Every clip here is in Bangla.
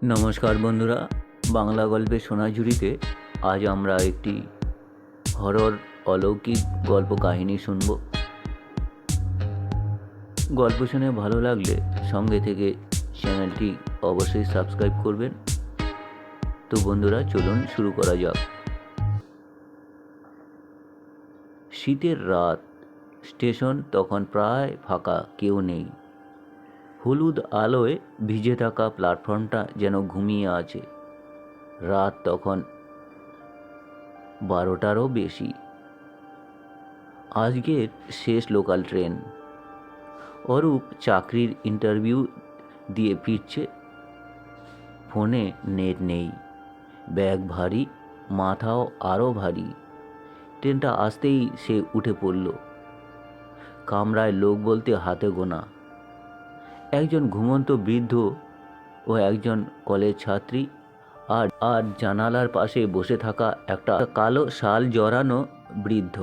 নমস্কার বন্ধুরা, বাংলা গল্পের সোনাঝুরিতে আজ আমরা একটি হরর অলৌকিক গল্প কাহিনী শুনব। গল্প শুনে ভালো লাগলে সঙ্গে থেকে চ্যানেলটি অবশ্যই সাবস্ক্রাইব করবেন। তো বন্ধুরা, চলুন শুরু করা যাক। শীতের রাত, স্টেশন তখন প্রায় ফাঁকা, কেউ নেই। হলুদ আলোয় ভিজে থাকা প্ল্যাটফর্মটা যেন ঘুমিয়ে আছে। রাত তখন 12টারও বেশি। আজকের শেষ লোকাল ট্রেন। অরূপ চাকরির ইন্টারভিউ দিয়ে ফিরছে। ফোনে নেট নেই, ব্যাগ ভারী, মাথাও আরও ভারী। ট্রেনটা আসতেই সে উঠে পড়ল। কামরায় লোক বলতে হাতে গোনা। একজন ঘুমন্ত বৃদ্ধ ও একজন কলেজ ছাত্রী, আর আর জানালার পাশে বসে থাকা একটা কালো শাল জড়ানো বৃদ্ধ।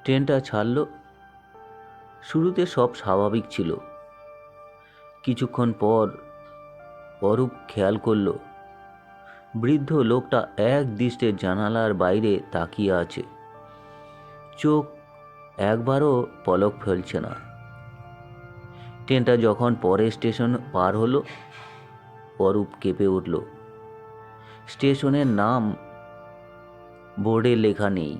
ট্রেনটা ছাড়ল। শুরুতে সব স্বাভাবিক ছিল। কিছুক্ষণ পর অরূপ খেয়াল করল বৃদ্ধ লোকটা এক দৃষ্টে জানালার বাইরে তাকিয়ে আছে। চোখ একবারও পলক ফেলছে না। ট্রেনটা যখন পরের স্টেশন পার হলো, অরূপ কেঁপে উঠল। স্টেশনের নাম বোর্ডে লেখা নেই,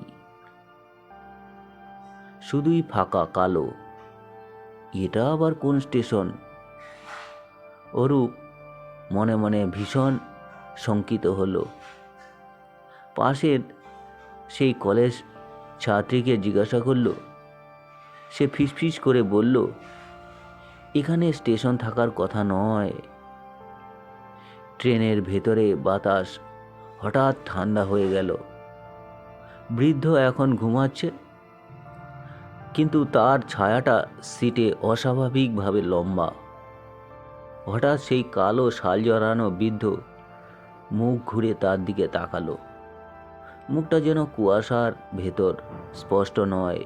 শুধুই ফাঁকা কালো। এটা আবার কোন স্টেশন? অরূপ মনে মনে ভীষণ শঙ্কিত হলো। পাশের সেই কলেজ ছাত্রীকে জিজ্ঞাসা করল। সে ফিসফিস করে বলল, এখানে স্টেশন থাকার কথা নয়। ট্রেনের ভেতরে বাতাস হঠাৎ ঠান্ডা হয়ে গেল। বৃদ্ধ এখন ঘুমাচ্ছে, কিন্তু তার ছায়াটা সিটে অস্বাভাবিকভাবে লম্বা। হঠাৎ সেই কালো শাল জড়ানো বৃদ্ধ মুখ ঘুরে তার দিকে তাকালো। মুখটা যেন কুয়াশার ভেতর, স্পষ্ট নয়,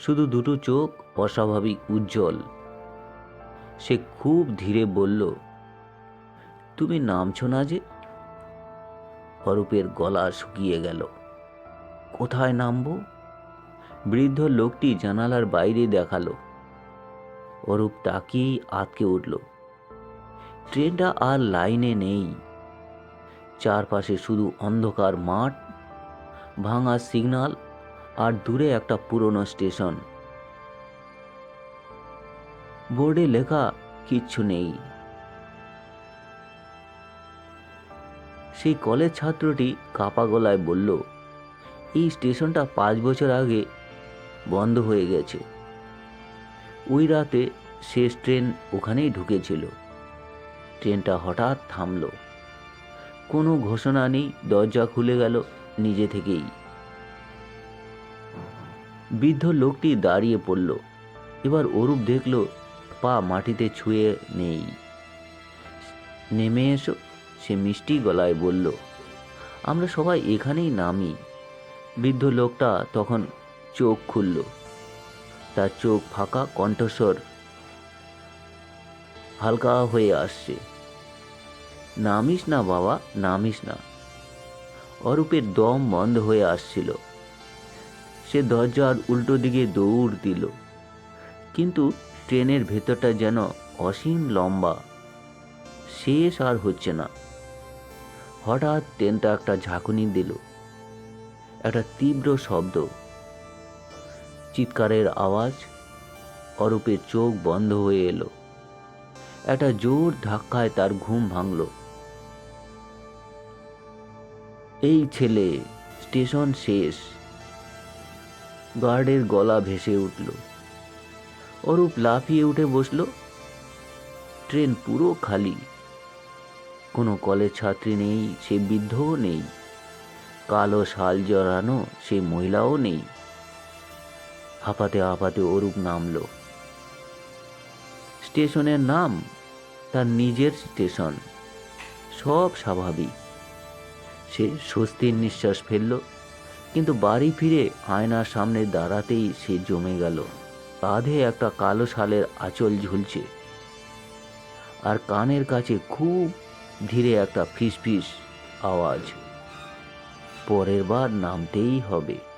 শুধু দুটো চোখ অস্বাভাবিক উজ্জ্বল। সে খুব ধীরে বলল, তুমি নামছো না যে? অরূপের গলা শুকিয়ে গেল। কোথায় নামবো? বৃদ্ধ লোকটি জানালার বাইরে দেখালো। অরূপ তাকিয়েই আটকে উঠল। ট্রেনটা আর লাইনে নেই। চারপাশে শুধু অন্ধকার মাঠ, ভাঙা সিগন্যাল, আর দূরে একটা পুরনো স্টেশন। বোর্ডে লেখা কিচ্ছু নেই। সেই কলেজ ছাত্রটি কাপা গলায় বলল, এই স্টেশনটা 5 বছর আগে বন্ধ হয়ে গেছে। ওই রাতে শেষ ট্রেন ওখানেই ঢুকেছিল। ট্রেনটা হঠাৎ থামল। কোনো ঘোষণা নেই, দরজা খুলে গেল নিজে থেকেই। বৃদ্ধ লোকটি দাঁড়িয়ে পড়ল। এবার অরূপ দেখল পা মাটিতে ছুঁয়ে নেই। নেমে এসো, সে মিষ্টি গলায় বলল। আমরা সবাই এখানেই নামি। বৃদ্ধ লোকটা তখন চোখ খুলল। তার চোখ ফাঁকা, কণ্ঠস্বর হালকা হয়ে আসছে, নামিস না বাবা, নামিস না। অরূপের দম বন্ধ হয়ে আসছিল। সে দরজার উল্টো দিকে দৌড় দিল, কিন্তু ট্রেনের ভেতরটা যেন অসীম লম্বা, শেষ আর হচ্ছে না। হঠাৎ ট্রেনটা একটা ঝাঁকুনি দিল। একটা তীব্র শব্দ, চিৎকারের আওয়াজ। অরূপের চোখ বন্ধ হয়ে এলো। একটা জোর ধাক্কায় তার ঘুম ভাঙল। এই ছেলে, স্টেশন শেষ। গার্ডের গলা ভেসে উঠল। অরূপ লাফিয়ে উঠে বসল। ট্রেন পুরো খালি। কোনো কলেজ ছাত্রী নেই, সে বৃদ্ধও নেই। কালো শাল জড়ানো সেই মহিলাও নেই। হাঁপাতে হাঁপাতে অরূপ নামল। স্টেশনের নাম তার নিজের স্টেশন। সব স্বাভাবিক। সে স্বস্তির নিঃশ্বাস ফেলল, কিন্তু বাড়ি ফিরে আয়নার সামনে দাঁড়াতেই সে জমে গেল। কাঁধে একটা কালো শালের আঁচল ঝুলছে, আর কানের কাছে খুব ধীরে একটা ফিস ফিস আওয়াজ, পরের বার নামতেই হবে।